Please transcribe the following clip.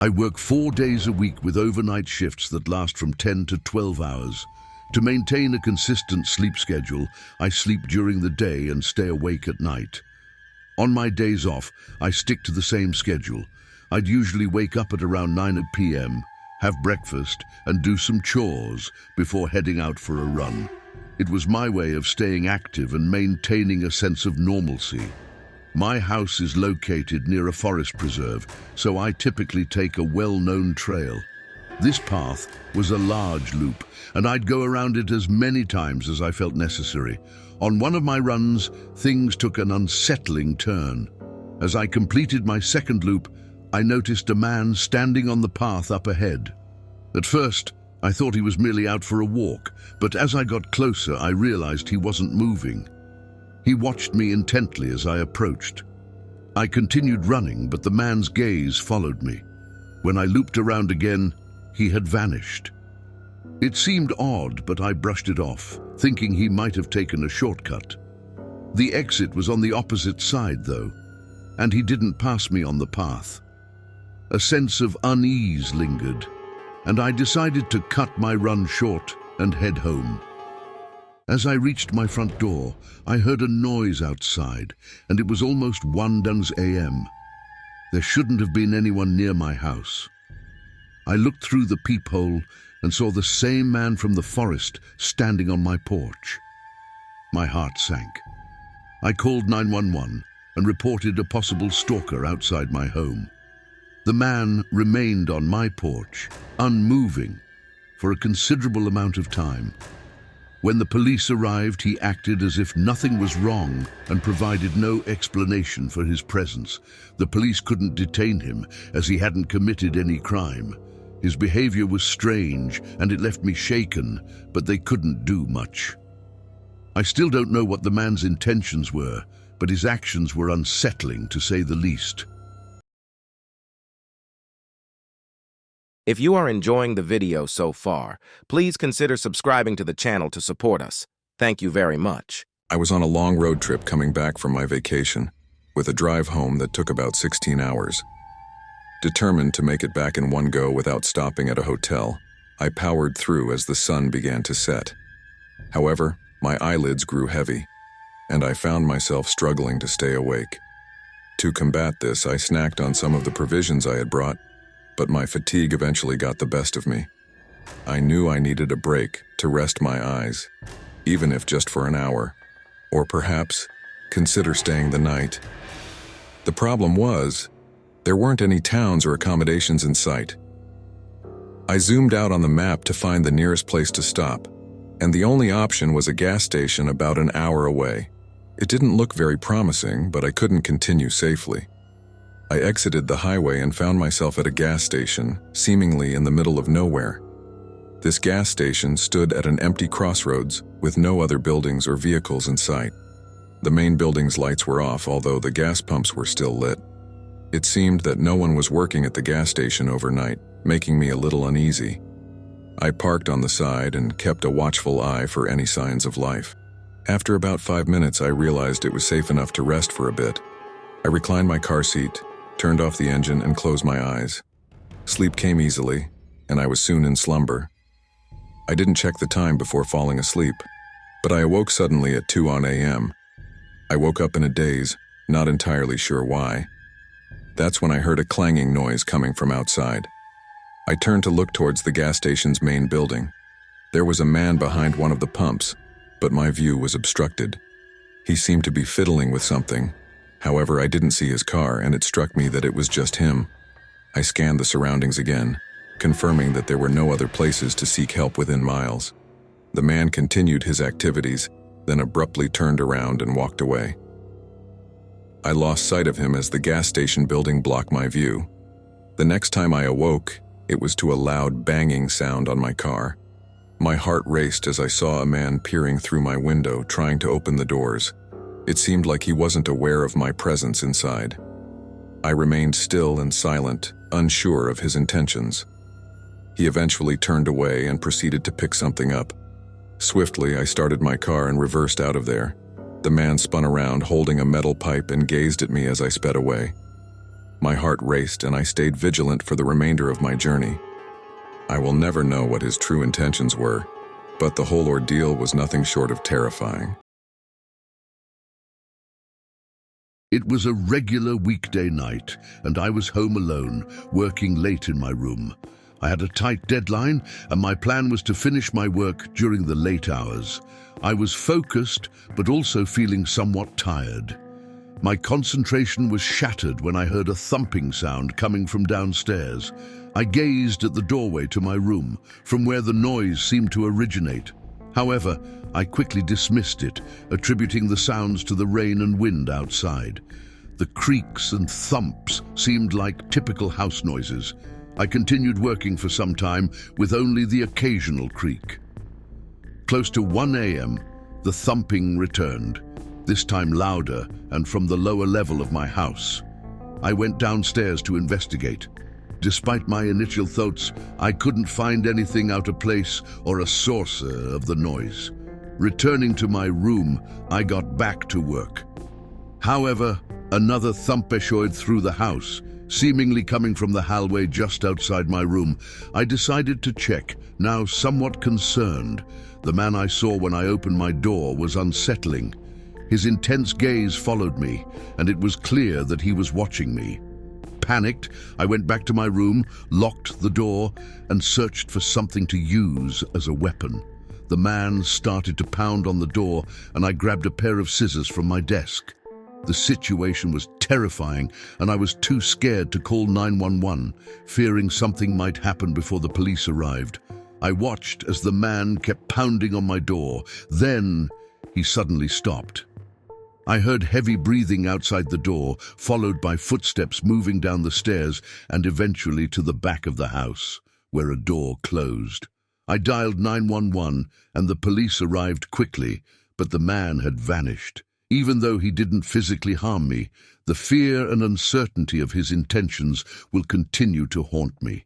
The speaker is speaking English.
I work 4 days a week with overnight shifts that last from 10 to 12 hours. To maintain a consistent sleep schedule, I sleep during the day and stay awake at night. On my days off, I stick to the same schedule. I'd usually wake up at around 9 p.m., have breakfast, and do some chores before heading out for a run. It was my way of staying active and maintaining a sense of normalcy. My house is located near a forest preserve, so I typically take a well-known trail. This path was a large loop, and I'd go around it as many times as I felt necessary. On one of my runs, things took an unsettling turn. As I completed my second loop, I noticed a man standing on the path up ahead. At first, I thought he was merely out for a walk, but as I got closer, I realized he wasn't moving. He watched me intently as I approached. I continued running, but the man's gaze followed me. When I looped around again, he had vanished. It seemed odd, but I brushed it off, thinking he might have taken a shortcut. The exit was on the opposite side, though, and he didn't pass me on the path. A sense of unease lingered, and I decided to cut my run short and head home. As I reached my front door, I heard a noise outside, and it was almost 1 a.m. There shouldn't have been anyone near my house. I looked through the peephole and saw the same man from the forest standing on my porch. My heart sank. I called 911 and reported a possible stalker outside my home. The man remained on my porch, unmoving, for a considerable amount of time. When the police arrived, he acted as if nothing was wrong and provided no explanation for his presence. The police couldn't detain him as he hadn't committed any crime. His behavior was strange and it left me shaken, but they couldn't do much. I still don't know what the man's intentions were, but his actions were unsettling to say the least. If you are enjoying the video so far, please consider subscribing to the channel to support us. Thank you very much. I was on a long road trip coming back from my vacation, with a drive home that took about 16 hours. Determined to make it back in one go without stopping at a hotel, I powered through as the sun began to set. However, my eyelids grew heavy, and I found myself struggling to stay awake. To combat this, I snacked on some of the provisions I had brought, but my fatigue eventually got the best of me. I knew I needed a break to rest my eyes, even if just for an hour, or perhaps consider staying the night. The problem was, there weren't any towns or accommodations in sight. I zoomed out on the map to find the nearest place to stop, and the only option was a gas station about an hour away. It didn't look very promising, but I couldn't continue safely. I exited the highway and found myself at a gas station, seemingly in the middle of nowhere. This gas station stood at an empty crossroads with no other buildings or vehicles in sight. The main building's lights were off, although the gas pumps were still lit. It seemed that no one was working at the gas station overnight, making me a little uneasy. I parked on the side and kept a watchful eye for any signs of life. After about 5 minutes, I realized it was safe enough to rest for a bit. I reclined my car seat, turned off the engine, and closed my eyes. Sleep came easily, and I was soon in slumber. I didn't check the time before falling asleep, but I awoke suddenly at 2 a.m. I woke up in a daze, not entirely sure why. That's when I heard a clanging noise coming from outside. I turned to look towards the gas station's main building. There was a man behind one of the pumps, but my view was obstructed. He seemed to be fiddling with something. However, I didn't see his car, and it struck me that it was just him. I scanned the surroundings again, confirming that there were no other places to seek help within miles. The man continued his activities, then abruptly turned around and walked away. I lost sight of him as the gas station building blocked my view. The next time I awoke, it was to a loud banging sound on my car. My heart raced as I saw a man peering through my window, trying to open the doors. It seemed like he wasn't aware of my presence inside. I remained still and silent, unsure of his intentions. He eventually turned away and proceeded to pick something up. Swiftly, I started my car and reversed out of there. The man spun around, holding a metal pipe, and gazed at me as I sped away. My heart raced and I stayed vigilant for the remainder of my journey. I will never know what his true intentions were, but the whole ordeal was nothing short of terrifying. It was a regular weekday night, and I was home alone, working late in my room. I had a tight deadline, and my plan was to finish my work during the late hours. I was focused, but also feeling somewhat tired. My concentration was shattered when I heard a thumping sound coming from downstairs. I gazed at the doorway to my room, from where the noise seemed to originate. However, I quickly dismissed it, attributing the sounds to the rain and wind outside. The creaks and thumps seemed like typical house noises. I continued working for some time with only the occasional creak. Close to 1 a.m., the thumping returned, this time louder and from the lower level of my house. I went downstairs to investigate. Despite my initial thoughts, I couldn't find anything out of place or a source of the noise. Returning to my room, I got back to work. However, another thump echoed through the house, seemingly coming from the hallway just outside my room. I decided to check, now somewhat concerned. The man I saw when I opened my door was unsettling. His intense gaze followed me, and it was clear that he was watching me. Panicked, I went back to my room, locked the door, and searched for something to use as a weapon. The man started to pound on the door, and I grabbed a pair of scissors from my desk. The situation was terrifying, and I was too scared to call 911, fearing something might happen before the police arrived. I watched as the man kept pounding on my door. Then he suddenly stopped. I heard heavy breathing outside the door, followed by footsteps moving down the stairs and eventually to the back of the house, where a door closed. I dialed 911, and the police arrived quickly, but the man had vanished. Even though he didn't physically harm me, the fear and uncertainty of his intentions will continue to haunt me.